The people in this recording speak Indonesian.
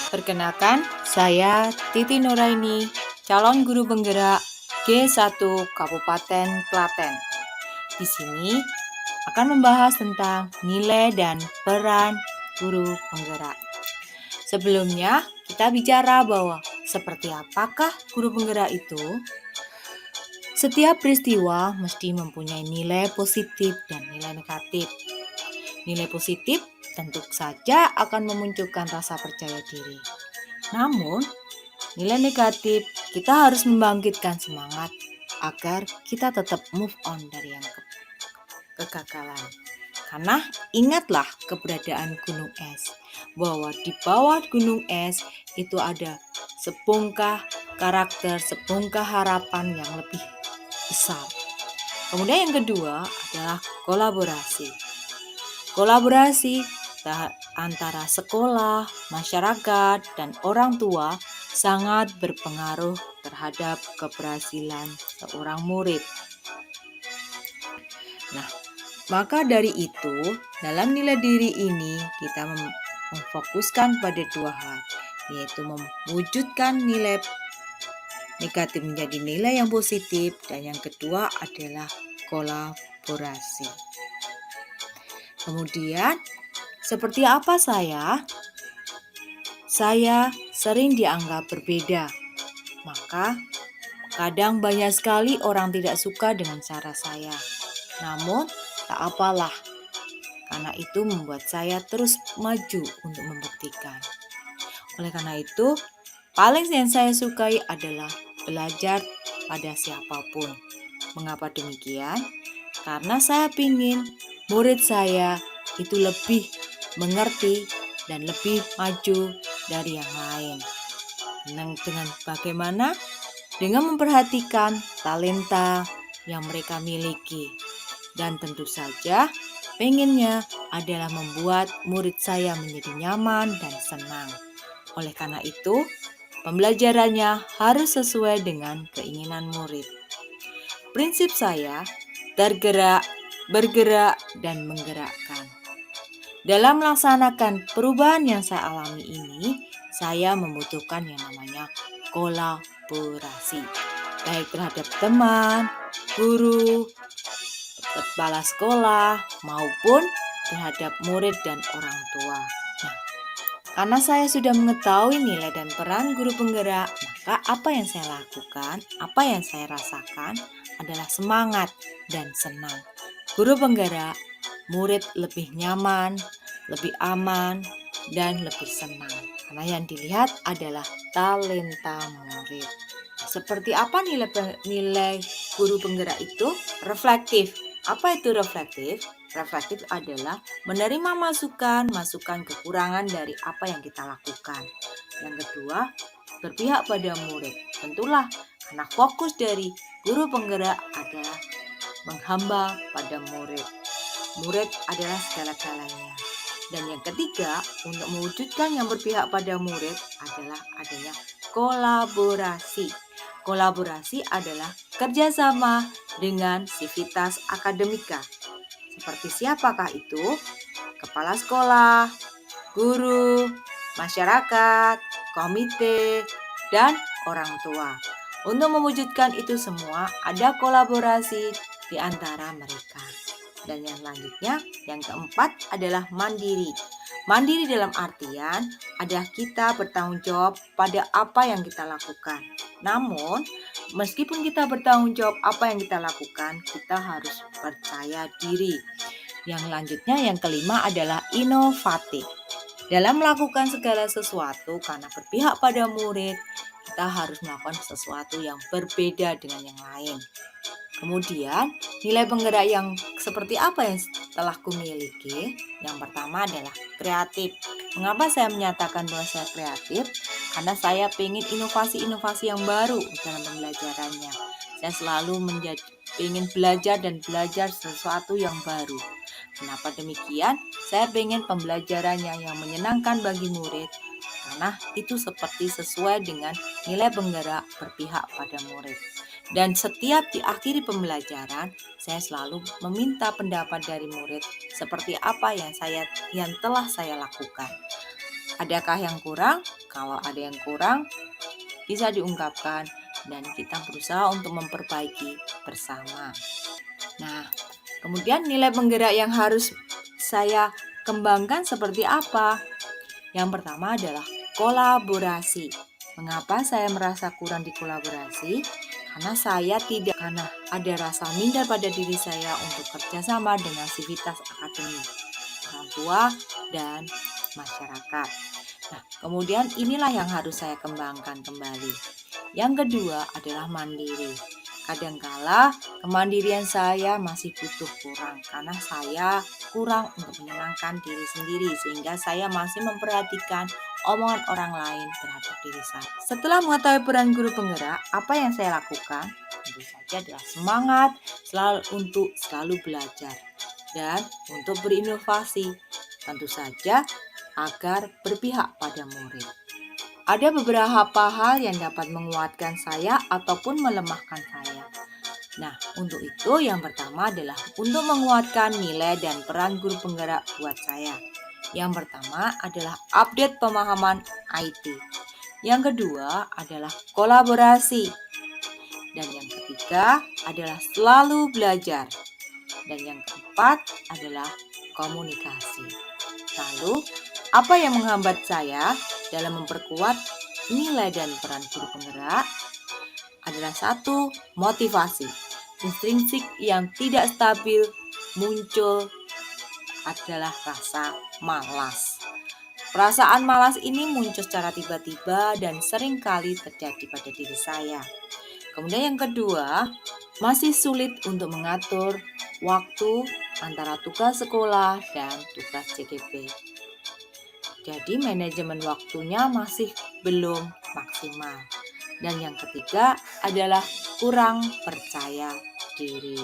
Perkenalkan, saya Titi Nuraini, calon guru penggerak G1 Kabupaten Klaten. Di sini akan membahas tentang nilai dan peran guru penggerak. Sebelumnya, kita bicara bahwa seperti apakah guru penggerak itu? Setiap peristiwa mesti mempunyai nilai positif dan nilai negatif. Nilai positif tentu saja akan memunculkan rasa percaya diri. Namun, nilai negatif kita harus membangkitkan semangat agar kita tetap move on dari yang kegagalan. Karena ingatlah keberadaan gunung es, bahwa di bawah gunung es itu ada sebongkah karakter, sebongkah harapan yang lebih besar. Kemudian yang kedua adalah kolaborasi. Kolaborasi antara sekolah, masyarakat, dan orang tua sangat berpengaruh terhadap keberhasilan seorang murid. Nah, maka dari itu, dalam nilai diri ini kita memfokuskan pada dua hal, yaitu mewujudkan nilai negatif menjadi nilai yang positif, dan yang kedua adalah kolaborasi. Kemudian, seperti apa saya? Saya sering dianggap berbeda. Maka, kadang banyak sekali orang tidak suka dengan cara saya. Namun, tak apalah. Karena itu membuat saya terus maju untuk membuktikan. Oleh karena itu, paling yang saya sukai adalah belajar pada siapapun. Mengapa demikian? Karena saya ingin murid saya itu lebih mengerti dan lebih maju dari yang lain. Dengan bagaimana? Dengan memperhatikan talenta yang mereka miliki. Dan tentu saja pengennya adalah membuat murid saya menjadi nyaman dan senang. Oleh karena itu, pembelajarannya harus sesuai dengan keinginan murid. Prinsip saya, tergerak, bergerak, dan menggerakkan. Dalam melaksanakan perubahan yang saya alami ini, saya membutuhkan yang namanya kolaborasi, baik terhadap teman, guru, kepala sekolah, maupun terhadap murid dan orang tua. Nah, karena saya sudah mengetahui nilai dan peran guru penggerak, maka apa yang saya lakukan, apa yang saya rasakan adalah semangat dan senang. Guru penggerak, murid lebih nyaman, lebih aman, dan lebih senang. Karena yang dilihat adalah talenta murid. Seperti apa nilai guru penggerak itu? Reflektif. Apa itu reflektif? Reflektif adalah menerima masukan kekurangan dari apa yang kita lakukan. Yang kedua, berpihak pada murid. Tentulah karena fokus dari guru penggerak adalah menghamba pada murid. Murid adalah segala-galanya. Dan yang ketiga, untuk mewujudkan yang berpihak pada murid adalah adanya kolaborasi. Kolaborasi adalah kerjasama dengan sivitas akademika. Seperti siapakah itu? Kepala sekolah, guru, masyarakat, komite, dan orang tua. Untuk mewujudkan itu semua, ada kolaborasi di antara mereka. Dan yang selanjutnya, yang keempat adalah mandiri. Mandiri dalam artian adalah kita bertanggung jawab pada apa yang kita lakukan. Namun, meskipun kita bertanggung jawab apa yang kita lakukan, kita harus percaya diri. Yang selanjutnya, yang kelima adalah inovatif. Dalam melakukan segala sesuatu, karena berpihak pada murid, kita harus melakukan sesuatu yang berbeda dengan yang lain. Kemudian, nilai penggerak yang seperti apa yang telah kumiliki? Yang pertama adalah kreatif. Mengapa saya menyatakan bahwa saya kreatif? Karena saya ingin inovasi-inovasi yang baru dalam pembelajarannya. Saya selalu ingin belajar dan belajar sesuatu yang baru. Kenapa demikian? Saya ingin pembelajarannya yang menyenangkan bagi murid, karena itu sesuai dengan nilai penggerak berpihak pada murid. Dan setiap diakhiri pembelajaran, saya selalu meminta pendapat dari murid seperti apa yang telah saya lakukan. Adakah yang kurang? Kalau ada yang kurang, bisa diungkapkan dan kita berusaha untuk memperbaiki bersama. Nah, kemudian nilai penggerak yang harus saya kembangkan seperti apa? Yang pertama adalah kolaborasi. Mengapa saya merasa kurang di kolaborasi? Karena ada rasa minder pada diri saya untuk kerjasama dengan sivitas akademik, orang tua, dan masyarakat. Nah, kemudian inilah yang harus saya kembangkan kembali. Yang kedua adalah mandiri. Kadangkala kemandirian saya masih kurang karena saya kurang untuk menyenangkan diri sendiri sehingga saya masih memperhatikan omongan orang lain terhadap diri saya. Setelah mengetahui peran guru penggerak, apa yang saya lakukan? Tentu saja adalah semangat untuk selalu belajar dan untuk berinovasi. Tentu saja agar berpihak pada murid. Ada beberapa hal yang dapat menguatkan saya ataupun melemahkan saya. Nah, untuk itu yang pertama adalah untuk menguatkan nilai dan peran guru penggerak buat saya. Yang pertama adalah update pemahaman IT. Yang kedua adalah kolaborasi. Dan yang ketiga adalah selalu belajar. Dan yang keempat adalah komunikasi. Lalu, apa yang menghambat saya dalam memperkuat nilai dan peran guru penggerak adalah satu, motivasi. Intrinsik yang tidak stabil muncul adalah rasa malas. Perasaan malas ini muncul secara tiba-tiba dan seringkali terjadi pada diri saya. Kemudian yang kedua, masih sulit untuk mengatur waktu antara tugas sekolah dan tugas CGP. Jadi manajemen waktunya masih belum maksimal. Dan yang ketiga adalah kurang percaya diri.